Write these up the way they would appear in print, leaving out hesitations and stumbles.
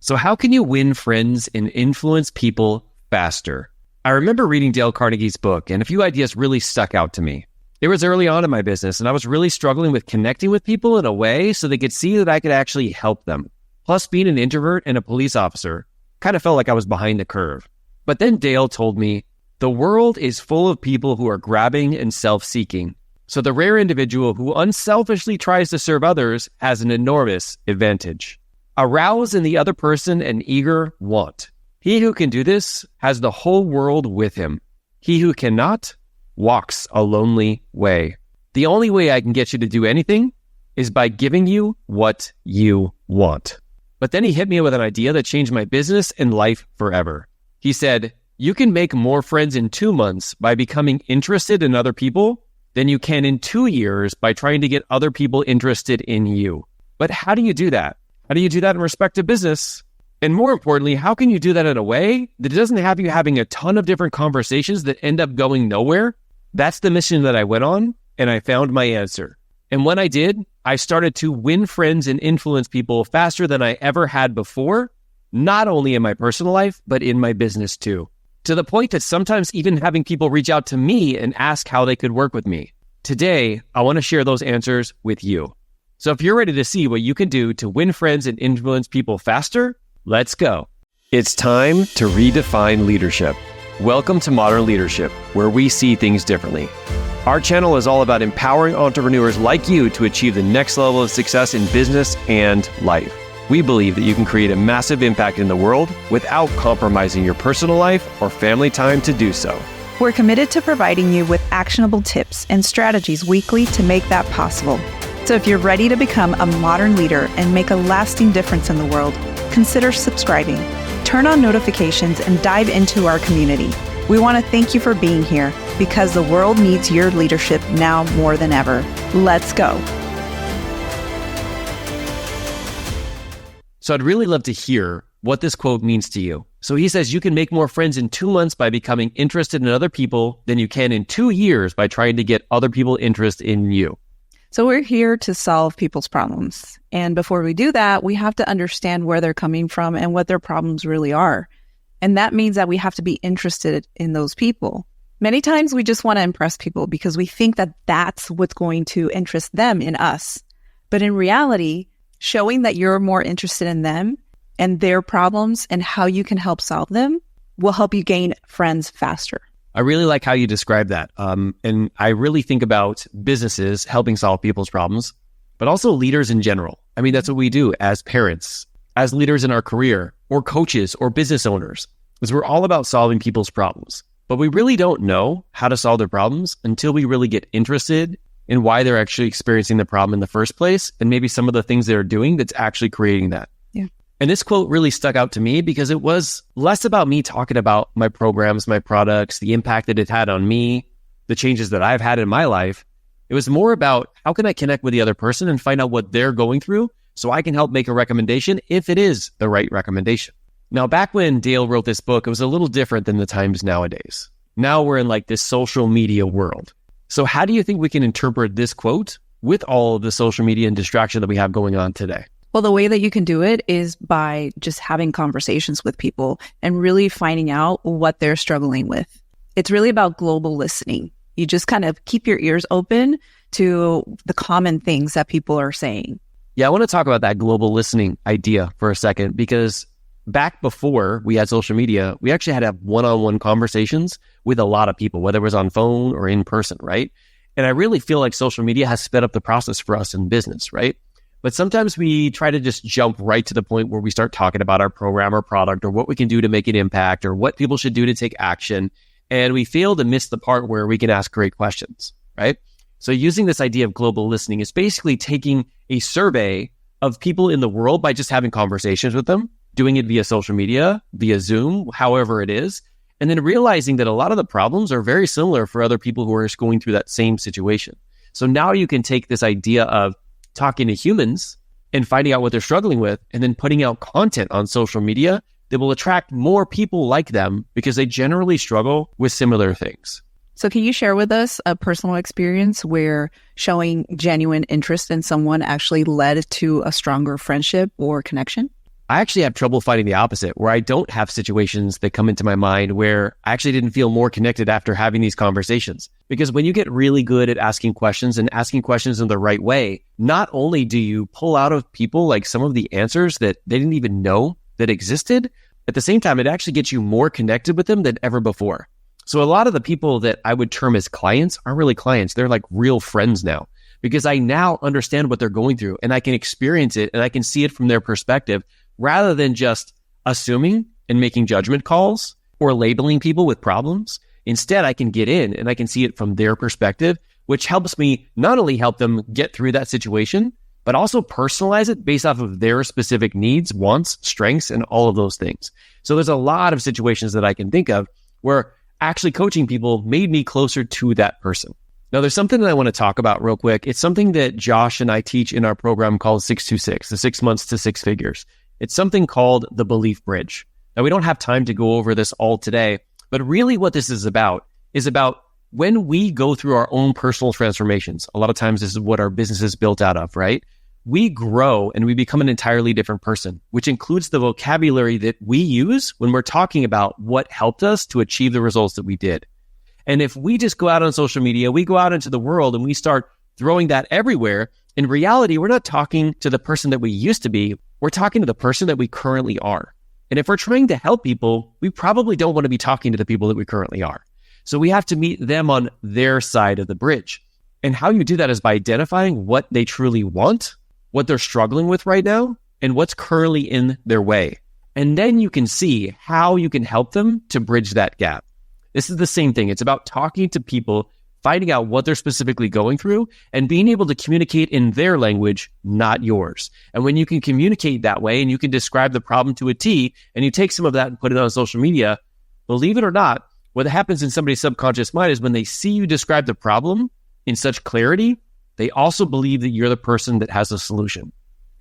So how can you win friends and influence people faster? I remember reading Dale Carnegie's book, and a few ideas really stuck out to me. It was early on in my business, and I was really struggling with connecting with people in a way so they could see that I could actually help them. Plus, being an introvert and a police officer kind of felt like I was behind the curve. But then Dale told me, the world is full of people who are grabbing and self-seeking. So the rare individual who unselfishly tries to serve others has an enormous advantage. Arouse in the other person an eager want. He who can do this has the whole world with him. He who cannot walks a lonely way. The only way I can get you to do anything is by giving you what you want. But then he hit me with an idea that changed my business and life forever. He said, you can make more friends in 2 months by becoming interested in other people than you can in 2 years by trying to get other people interested in you. But how do you do that? How do you do that in respect to business? And more importantly, how can you do that in a way that doesn't have you having a ton of different conversations that end up going nowhere? That's the mission that I went on, and I found my answer. And when I did, I started to win friends and influence people faster than I ever had before, not only in my personal life, but in my business too. To the point that sometimes even having people reach out to me and ask how they could work with me. Today, I want to share those answers with you. So if you're ready to see what you can do to win friends and influence people faster, let's go. It's time to redefine leadership. Welcome to Modern Leadership, where we see things differently. Our channel is all about empowering entrepreneurs like you to achieve the next level of success in business and life. We believe that you can create a massive impact in the world without compromising your personal life or family time to do so. We're committed to providing you with actionable tips and strategies weekly to make that possible. So if you're ready to become a modern leader and make a lasting difference in the world, consider subscribing. Turn on notifications and dive into our community. We want to thank you for being here because the world needs your leadership now more than ever. Let's go. So I'd really love to hear what this quote means to you. So he says, you can make more friends in 2 months by becoming interested in other people than you can in 2 years by trying to get other people interested in you. So we're here to solve people's problems. And before we do that, we have to understand where they're coming from and what their problems really are. And that means that we have to be interested in those people. Many times we just want to impress people because we think that that's what's going to interest them in us. But in reality, showing that you're more interested in them and their problems and how you can help solve them will help you gain friends faster. I really like how you describe that. And I really think about businesses helping solve people's problems, but also leaders in general. I mean, that's what we do as parents, as leaders in our career, or coaches or business owners, is we're all about solving people's problems. But we really don't know how to solve their problems until we really get interested in why they're actually experiencing the problem in the first place, and maybe some of the things they're doing that's actually creating that. Yeah. And this quote really stuck out to me because it was less about me talking about my programs, my products, the impact that it had on me, the changes that I've had in my life. It was more about how can I connect with the other person and find out what they're going through so I can help make a recommendation if it is the right recommendation. Now, back when Dale wrote this book, it was a little different than the times nowadays. Now we're in like this social media world. So how do you think we can interpret this quote with all of the social media and distraction that we have going on today? Well, the way that you can do it is by just having conversations with people and really finding out what they're struggling with. It's really about global listening. You just kind of keep your ears open to the common things that people are saying. Yeah, I want to talk about that global listening idea for a second, because back before we had social media, we actually had to have one-on-one conversations with a lot of people, whether it was on phone or in person, right? And I really feel like social media has sped up the process for us in business, right? But sometimes we try to just jump right to the point where we start talking about our program or product or what we can do to make an impact or what people should do to take action. And we fail to miss the part where we can ask great questions, right? So using this idea of global listening is basically taking a survey of people in the world by just having conversations with them, doing it via social media, via Zoom, however it is, and then realizing that a lot of the problems are very similar for other people who are going through that same situation. So now you can take this idea of talking to humans and finding out what they're struggling with and then putting out content on social media that will attract more people like them because they generally struggle with similar things. So can you share with us a personal experience where showing genuine interest in someone actually led to a stronger friendship or connection? I actually have trouble finding the opposite, where I don't have situations that come into my mind where I actually didn't feel more connected after having these conversations. Because when you get really good at asking questions and asking questions in the right way, not only do you pull out of people like some of the answers that they didn't even know that existed, at the same time, it actually gets you more connected with them than ever before. So a lot of the people that I would term as clients aren't really clients. They're like real friends now, because I now understand what they're going through and I can experience it and I can see it from their perspective, rather than just assuming and making judgment calls or labeling people with problems. Instead, I can get in and I can see it from their perspective, which helps me not only help them get through that situation, but also personalize it based off of their specific needs, wants, strengths, and all of those things. So there's a lot of situations that I can think of where actually coaching people made me closer to that person. Now, there's something that I want to talk about real quick. It's something that Josh and I teach in our program called 626, the 6 months to 6 figures. It's something called the belief bridge. Now, we don't have time to go over this all today, but really what this is about when we go through our own personal transformations. A lot of times this is what our business is built out of, right? We grow and we become an entirely different person, which includes the vocabulary that we use when we're talking about what helped us to achieve the results that we did. And if we just go out on social media, we go out into the world and we start throwing that everywhere, in reality, we're not talking to the person that we used to be. We're talking to the person that we currently are. And if we're trying to help people, we probably don't want to be talking to the people that we currently are. So we have to meet them on their side of the bridge. And how you do that is by identifying what they truly want, what they're struggling with right now, and what's currently in their way. And then you can see how you can help them to bridge that gap. This is the same thing. It's about talking to people, finding out what they're specifically going through, and being able to communicate in their language, not yours. And when you can communicate that way and you can describe the problem to a T, and you take some of that and put it on social media, believe it or not, what happens in somebody's subconscious mind is when they see you describe the problem in such clarity, they also believe that you're the person that has a solution.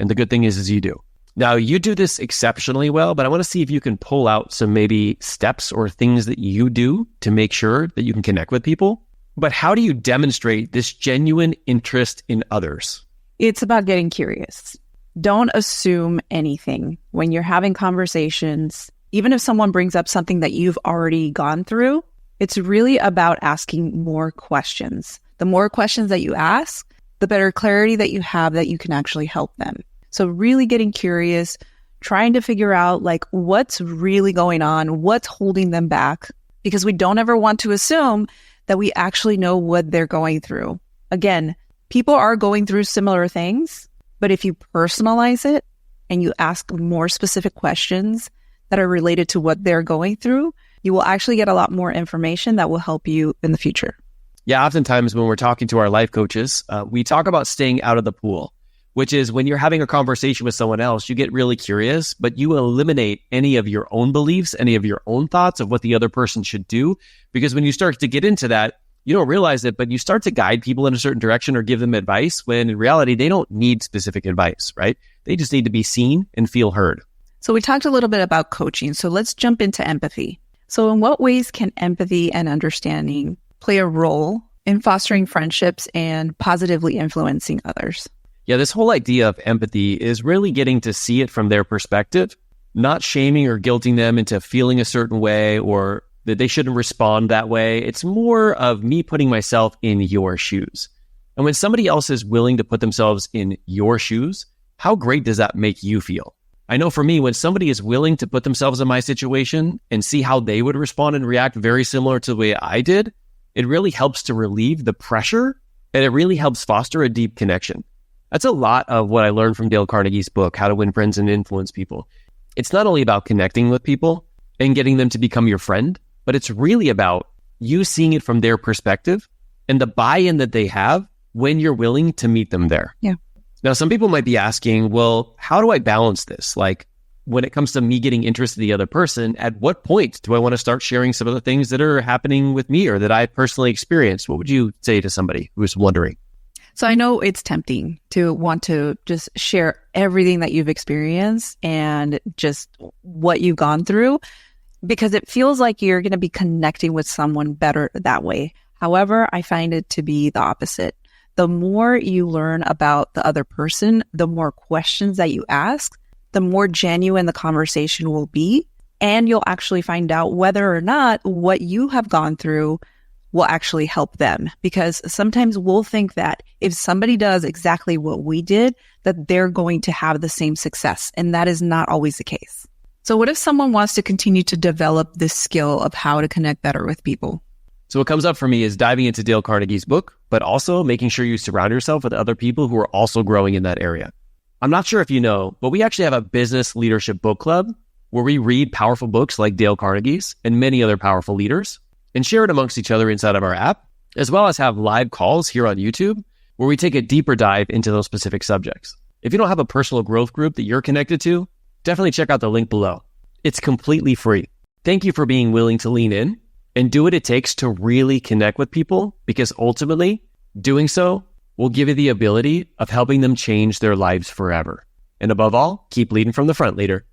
And the good thing is you do. Now, you do this exceptionally well, but I want to see if you can pull out some maybe steps or things that you do to make sure that you can connect with people. But how do you demonstrate this genuine interest in others? It's about getting curious. Don't assume anything when you're having conversations. Even if someone brings up something that you've already gone through, it's really about asking more questions. The more questions that you ask, the better clarity that you have that you can actually help them. So really getting curious, trying to figure out like what's really going on, what's holding them back, because we don't ever want to assume that we actually know what they're going through. Again, people are going through similar things, but if you personalize it and you ask more specific questions that are related to what they're going through, you will actually get a lot more information that will help you in the future. Yeah, oftentimes when we're talking to our life coaches, we talk about staying out of the pool, which is when you're having a conversation with someone else, you get really curious, but you eliminate any of your own beliefs, any of your own thoughts of what the other person should do. Because when you start to get into that, you don't realize it, but you start to guide people in a certain direction or give them advice when in reality, they don't need specific advice, right? They just need to be seen and feel heard. So we talked a little bit about coaching. So let's jump into empathy. So in what ways can empathy and understanding play a role in fostering friendships and positively influencing others? Yeah, this whole idea of empathy is really getting to see it from their perspective, not shaming or guilting them into feeling a certain way or that they shouldn't respond that way. It's more of me putting myself in your shoes. And when somebody else is willing to put themselves in your shoes, how great does that make you feel? I know for me, when somebody is willing to put themselves in my situation and see how they would respond and react very similar to the way I did, it really helps to relieve the pressure and it really helps foster a deep connection. That's a lot of what I learned from Dale Carnegie's book, How to Win Friends and Influence People. It's not only about connecting with people and getting them to become your friend, but it's really about you seeing it from their perspective and the buy-in that they have when you're willing to meet them there. Yeah. Now, some people might be asking, well, how do I balance this? Like when it comes to me getting interested in the other person, at what point do I want to start sharing some of the things that are happening with me or that I personally experienced? What would you say to somebody who's wondering? So I know it's tempting to want to just share everything that you've experienced and just what you've gone through, because it feels like you're going to be connecting with someone better that way. However, I find it to be the opposite. The more you learn about the other person, the more questions that you ask, the more genuine the conversation will be. And you'll actually find out whether or not what you have gone through will actually help them. Because sometimes we'll think that if somebody does exactly what we did, that they're going to have the same success. And that is not always the case. So what if someone wants to continue to develop this skill of how to connect better with people? So what comes up for me is diving into Dale Carnegie's book, but also making sure you surround yourself with other people who are also growing in that area. I'm not sure if you know, but we actually have a business leadership book club where we read powerful books like Dale Carnegie's and many other powerful leaders and share it amongst each other inside of our app, as well as have live calls here on YouTube where we take a deeper dive into those specific subjects. If you don't have a personal growth group that you're connected to, definitely check out the link below. It's completely free. Thank you for being willing to lean in and do what it takes to really connect with people, because ultimately, doing so will give you the ability of helping them change their lives forever. And above all, keep leading from the front, leader.